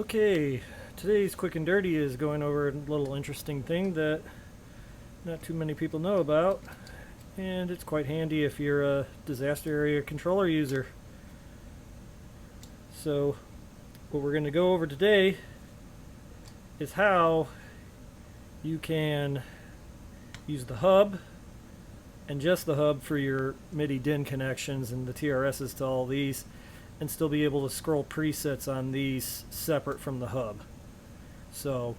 Okay, today's quick and dirty is going over a little interesting thing that not too many people know about, and it's quite handy if you're a disaster area controller user. So what we're going to go over today is how you can use the hub and just the hub for your Midi DIN connections and the TRSs to all these, and still be able to scroll presets on these separate from the hub. So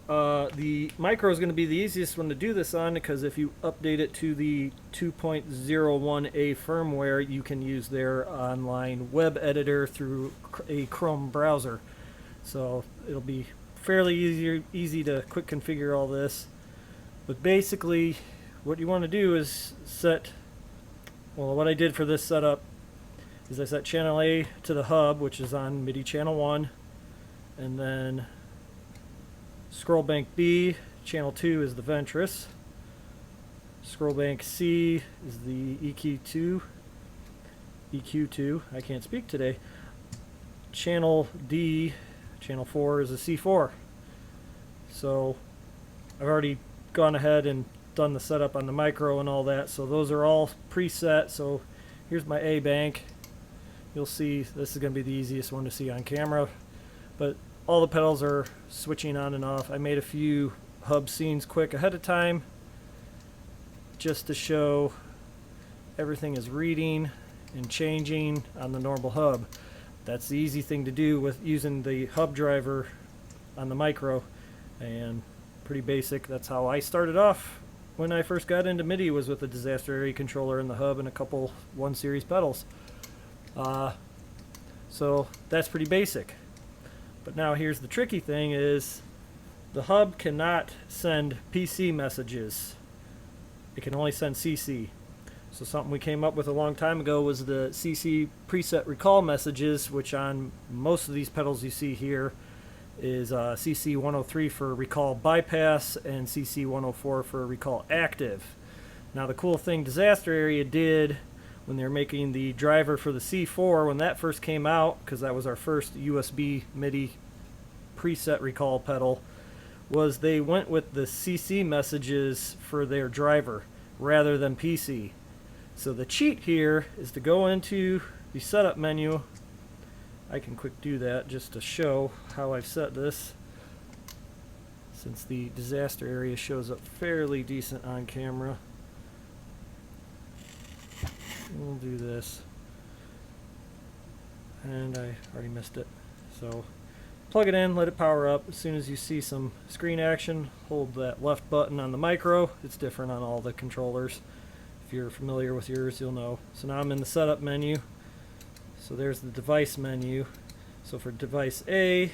the micro is going to be the easiest one to do this on, because if you update it to the 2.01a firmware, you can use their online web editor through a Chrome browser. So it'll be fairly easy to quick configure all this. But basically what you want to do is set, well, what I did for this setup is I set channel A to the hub, which is on MIDI channel 1, and then scroll bank B, channel 2 is the Ventris, scroll bank C is the EQ2, I can't speak today, channel D, channel 4 is a C4. So I've already gone ahead and done the setup on the micro and all that, so those are all preset. So here's my A bank. You'll see this is going to be the easiest one to see on camera, but all the pedals are switching on and off. I made a few hub scenes quick ahead of time just to show everything is reading and changing on the normal hub. That's the easy thing to do with using the hub driver on the micro, and pretty basic. That's how I started off when I first got into MIDI, was with a disaster area controller in the hub and a couple 1 series pedals. So that's pretty basic. But now here's the tricky thing, is the hub cannot send PC messages. It can only send CC. So something we came up with a long time ago was the CC preset recall messages, which on most of these pedals you see here is CC 103 for recall bypass and CC 104 for recall active. Now the cool thing disaster area did when they were making the driver for the C4, when that first came out, because that was our first USB MIDI preset recall pedal, was they went with the CC messages for their driver rather than PC. So the cheat here is to go into the setup menu. I can quick do that just to show how I've set this, since the disaster area shows up fairly decent on camera. We'll do this, and I already missed it. So plug it in, let it power up. As soon as you see some screen action, hold that left button on the micro. It's different on all the controllers. If you're familiar with yours, you'll know. So now I'm in the setup menu. So there's the device menu. So for device A,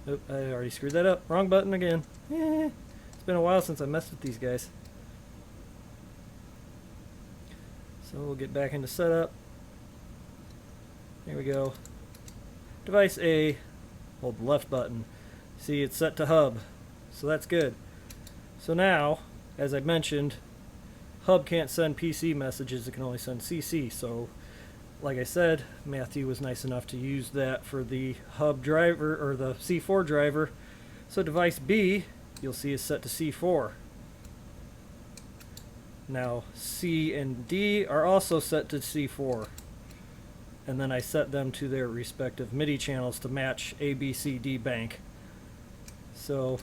oh, I already screwed that up. Wrong button again. It's been a while since I messed with these guys. So we'll get back into setup. There we go. Device A, hold the left button. See, it's set to hub, so that's good. So now, as I mentioned, hub can't send PC messages, it can only send CC. So like I said, Matthew was nice enough to use that for the hub driver, or the C4 driver. So device B, you'll see, is set to C4. Now C and D are also set to C4, and then I set them to their respective MIDI channels to match A, B, C, D bank. So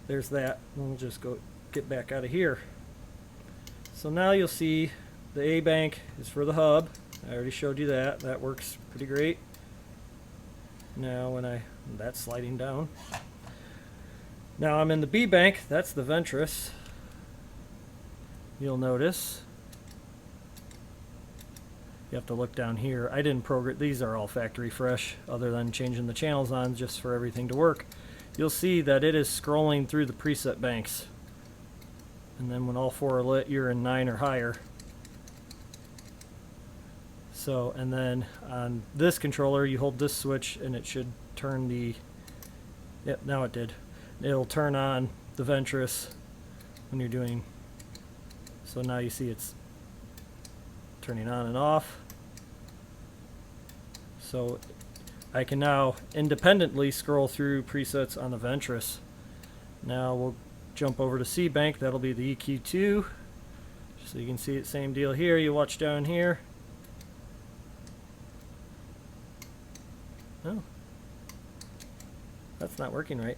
there's that. We'll just go get back out of here. So now you'll see the A bank is for the hub. I already showed you that. That works pretty great. Now that's sliding down. Now I'm in the B bank. That's the Ventris. You'll notice you have to look down here. I didn't program these, are all factory fresh, other than changing the channels on just for everything to work. You'll see that it is scrolling through the preset banks, and then when all 4 are lit, you're in 9 or higher. So, and then on this controller you hold this switch and it should turn the, yep, now it did. It'll turn on the Ventris when you're doing. So now you see it's turning on and off. So I can now independently scroll through presets on the Ventris. Now we'll jump over to C Bank. That'll be the EQ2. So you can see it, same deal here. You watch down here. Oh, that's not working right.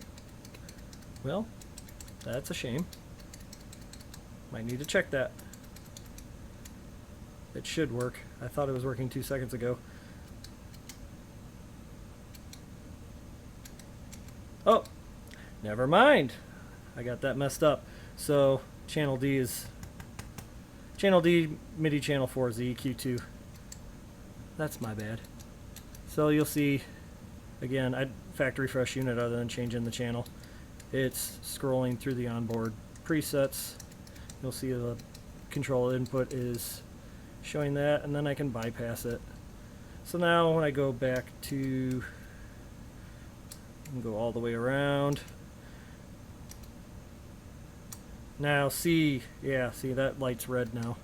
Well, that's a shame. Might need to check that. It should work. I thought it was working 2 seconds ago. Oh, never mind. I got that messed up. So channel D MIDI channel 4 is the EQ2. That's my bad. So you'll see, again, I factory refresh unit other than changing the channel. It's scrolling through the onboard presets. You'll see the control input is showing that, and then I can bypass it. So now when I go back to, go all the way around. Now see, yeah, see that light's red now.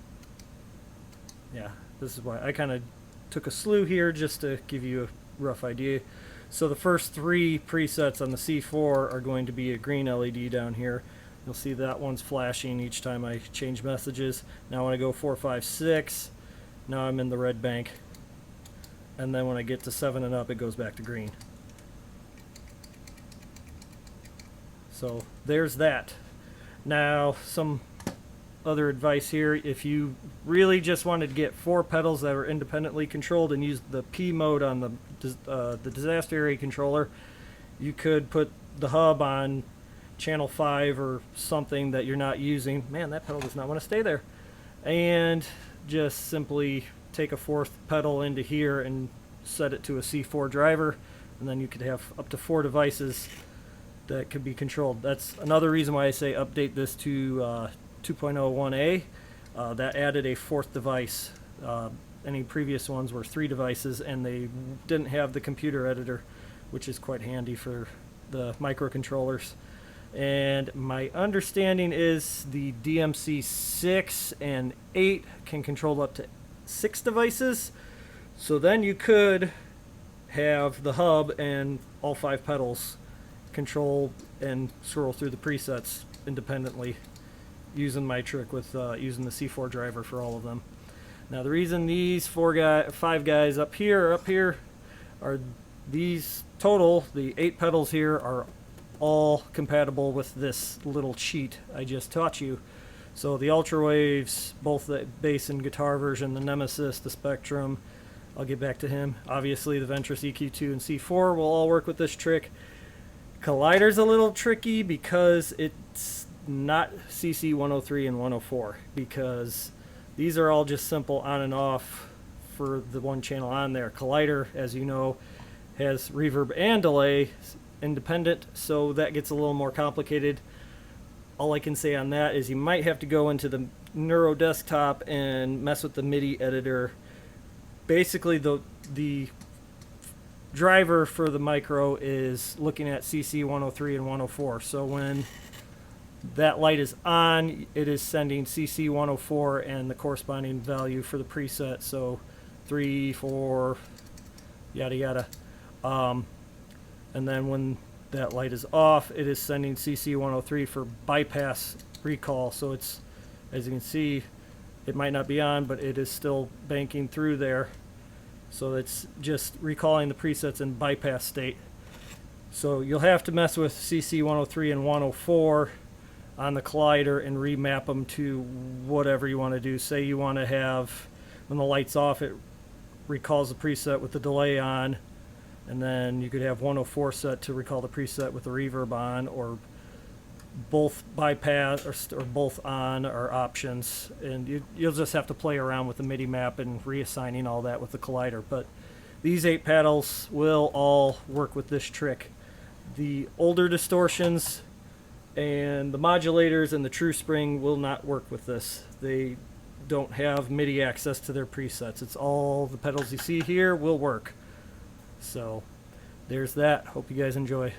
Yeah, this is why I kind of took a slew here just to give you a rough idea. So the first 3 presets on the C4 are going to be a green LED down here. You'll see that one's flashing each time I change messages. Now when I go 4, 5, 6, now I'm in the red bank. And then when I get to 7 and up, it goes back to green. So there's that. Now some other advice here. If you really just wanted to get 4 pedals that are independently controlled and use the P mode on the disaster area controller, you could put the hub on channel 5 or something that you're not using. Man, that pedal does not want to stay there. And just simply take a 4th pedal into here and set it to a C4 driver, and then you could have up to 4 devices that could be controlled. That's another reason why I say update this to 2.01a. That added a 4th device. Any previous ones were 3 devices, and they didn't have the computer editor, which is quite handy for the microcontrollers. And my understanding is the DMC 6 and 8 can control up to 6 devices. So then you could have the hub and all 5 pedals control and scroll through the presets independently using my trick with using the C4 driver for all of them. Now the reason these 5 guys up here are these total, the 8 pedals here are all compatible with this little cheat I just taught you. So the Ultra Waves, both the bass and guitar version, the Nemesis, the Spectrum, I'll get back to him. Obviously the Ventris EQ2 and C4 will all work with this trick. Collider's a little tricky because it's not CC 103 and 104, because these are all just simple on and off for the one channel on there. Collider, as you know, has reverb and delay independent, so that gets a little more complicated. All I can say on that is you might have to go into the Neuro desktop and mess with the MIDI editor. Basically the driver for the micro is looking at CC 103 and 104. So when that light is on, it is sending CC 104 and the corresponding value for the preset. So 3, 4, yada yada. And then when that light is off, it is sending CC 103 for bypass recall. So it's, as you can see, it might not be on, but it is still banking through there. So it's just recalling the presets in bypass state. So you'll have to mess with CC 103 and 104 on the Collider and remap them to whatever you want to do. Say you want to have, when the light's off, it recalls the preset with the delay on, and then you could have 104 set to recall the preset with the reverb on, or both bypass or both on are options, and you'll just have to play around with the MIDI map and reassigning all that with the Collider. But these 8 pedals will all work with this trick. The older distortions and the modulators and the True Spring will not work with this. They don't have MIDI access to their presets. It's all the pedals you see here will work. So there's that. Hope you guys enjoy.